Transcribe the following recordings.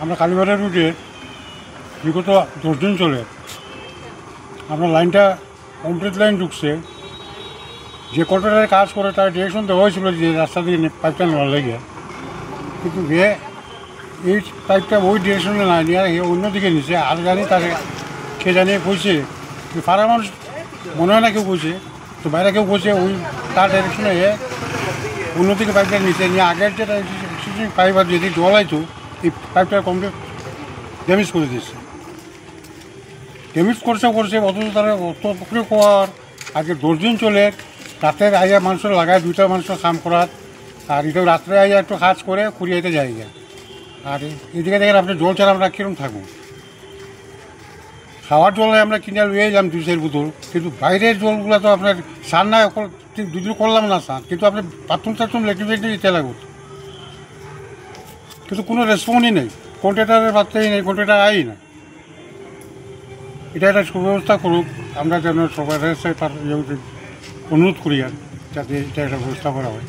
আমরা কালীবাড়া রুটে বিগত 10 দিন চলে আমরা লাইনটা কমপ্লিট লাইন ঢুকছে। যে কন্ট্রাক্টরের কাজ করে তার ডিরেকশন দেওয়া হয়েছিল যে রাস্তা দিয়ে পাইপটা নেওয়ার লেগে, কিন্তু এই পাইপটা ওই ডিরেকশনে না নিয়ে অন্যদিকে নিচ্ছে। আর জানি তাকে কে জানিয়ে কইছে, পাড়া মানুষ মনে হয় না কেউ কইছে, তো বাইরে কেউ কইছে ওই তার ডিরেকশনে অন্যদিকে পাইপটা নিচে নিয়ে আগের যেটা এক্সিস্টিং পাইপ আর যদি জল আইতো এই পাইপটা কমপ্লিট ড্যামেজ করে দিয়েছে। ড্যামেজ করছে অথচ তারা অত পুকুরে কর আগে 10 দিন চলে রাতের আইয়া মানুষের লাগায় 2টা মানুষের কাম করার, আর এটা রাত্রে আইয়া একটু কাজ করে কুড়িয়াইতে যাই গা। আর এদিকে দেখেন আপনি জল ছাড়া আমরা কীরকম থাকবো? খাওয়ার জল আমরা কিনে লুয়ে এলাম 2-4 বোতল, কিন্তু বাইরের জলগুলো তো আপনার সার না 2 দিন করলাম না সার, কিন্তু আপনি বাথরুম লেট্রিন দিতে লাগবে, কিন্তু কোনো রেসপন্সই নেই। কন্ট্রাক্টরের বাচ্চাই নেই, কন্ট্রাক্টর আই না। এটা একটা সুব্যবস্থা করুক, আমরা যেন সরকারের তার অনুরোধ করি আর যাতে এটা একটা ব্যবস্থা করা হয়।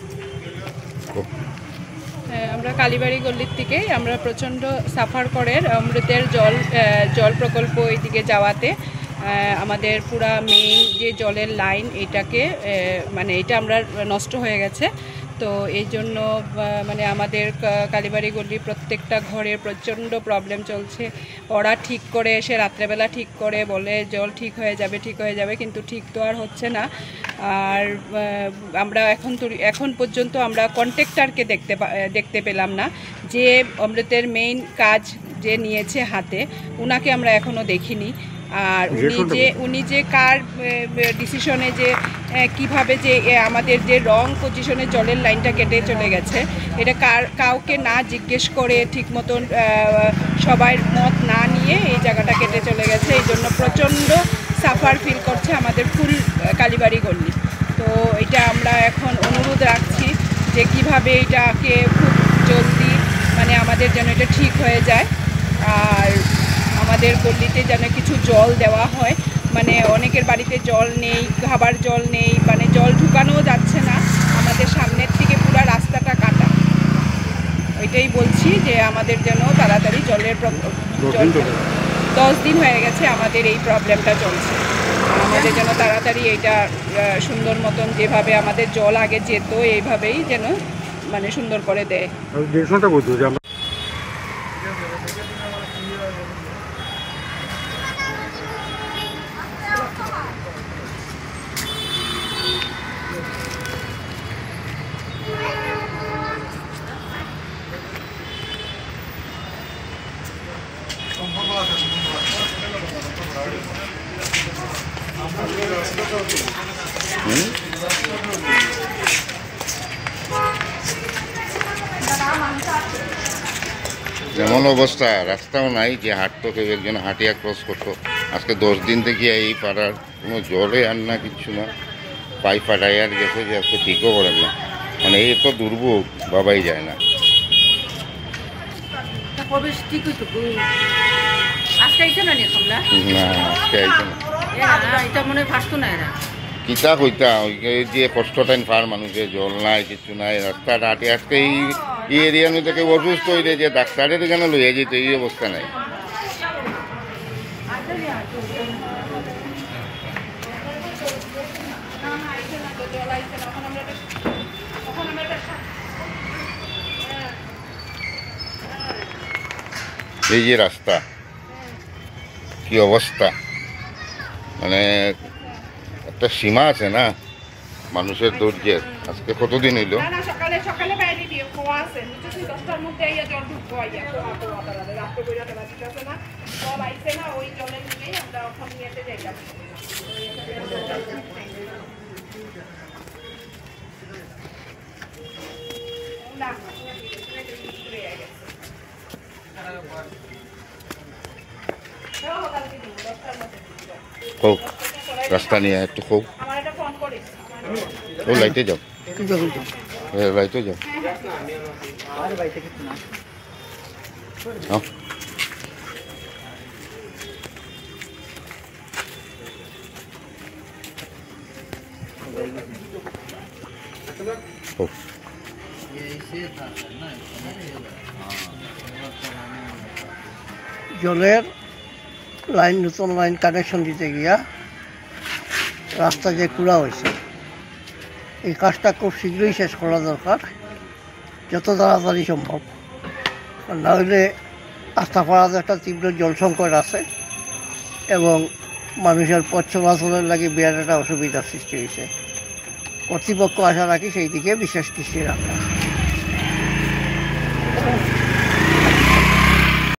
আমরা কালীবাড়ি গল্লির থেকে আমরা প্রচণ্ড সাফার করে অমৃতের জল প্রকল্প এইদিকে যাওয়াতে আমাদের পুরা মেইন যে জলের লাইন এটাকে মানে এটা আমরা নষ্ট হয়ে গেছে। তো এই জন্য মানে আমাদের কালীবাড়ি গল্লির প্রত্যেকটা ঘরের প্রচণ্ড প্রবলেম চলছে। ওরা ঠিক করে এসে রাত্রেবেলা ঠিক করে বলে জল ঠিক হয়ে যাবে, কিন্তু ঠিক তো আর হচ্ছে না। আর আমরা এখন পর্যন্ত আমরা কন্ট্রাক্টরকে দেখতে পেলাম না, যে অমৃতের মেইন কাজ যে নিয়েছে হাতে উনাকে আমরা এখনও দেখিনি। আর উনি যে কার ডিসিশনে যে কিভাবে যে আমাদের যে রং পজিশনে জলের লাইনটা কেটে চলে গেছে, এটা কাউকে না জিজ্ঞেস করে ঠিক মতন সবার মত না নিয়ে এই জায়গাটা কেটে চলে গেছে। এই জন্য প্রচণ্ড সাফার ফিল করছে আমাদের ফুল কালীবাড়ি গল্লি। তো এটা আমরা এখন অনুরোধ রাখছি যে কিভাবে এটাকে খুব জলদি মানে আমাদের যেন এটা ঠিক হয়ে যায়, আর আমাদের গল্লিতে যেন কিছু জল দেওয়া হয়। মানে অনেকের বাড়িতে জল নেই, খাবার জল নেই, মানে জল ঢুকানোও যাচ্ছে না, আমাদের সামনের থেকে পুরো রাস্তাটা কাটা। ওইটাই বলছি যে আমাদের যেন তাড়াতাড়ি জল 10 দিন হয়ে গেছে আমাদের এই প্রবলেমটা চলছে। আমাদের যেন তাড়াতাড়ি এইটা সুন্দর মতন যেভাবে আমাদের জল আগে যেত এইভাবেই যেন মানে সুন্দর করে দেয়। যেমন অবস্থা, রাস্তাও নাই যে হাঁটতো, কেউ একজন হাঁটিয়া ক্রস করতো। আজকে 10 দিন থেকে এই পাড়ার কোনো জলে আর না কিচ্ছু না, পাইপ ফাটাই আর গেছে যে আজকে ঠিকও করেন না। মানে এই তো দুর্ভোগ ভাবাই যায় না। কিতা কইতা যে কষ্টটাই পার মানুষের, জল নাই কিছু নাই, রাস্তাটা হাঁটি আজকে এই এরিয়ার মধ্যে কেউ অসুস্থ হইলে যে ডাক্তারের এখানে লইয়া যেত এই অবস্থা নাই। এই যে রাস্তা কি অবস্থা, মানে একটা সীমা আছে না মানুষের ধৈর্যের। আজকে কতদিন হইল? হোক রাস্তা নিয়ে একটু হোক, ও লাইটে যাও, লাইটে যাও। ও, জলের লাইন, নতুন লাইন কানেকশন দিতে গিয়া রাস্তা যে খোলা হয়েছে, এই কাজটা খুব শীঘ্রই শেষ করা দরকার, যত তাড়াতাড়ি সম্ভব। না হলে আস্থাপাড়াতে একটা তীব্র জল সংকট আছে এবং মানুষের পথ চলাচলের লাগে বিরাট একটা অসুবিধার সৃষ্টি হয়েছে। কর্তৃপক্ষ আশা রাখি সেই দিকে বিশেষ দৃষ্টি রাখা।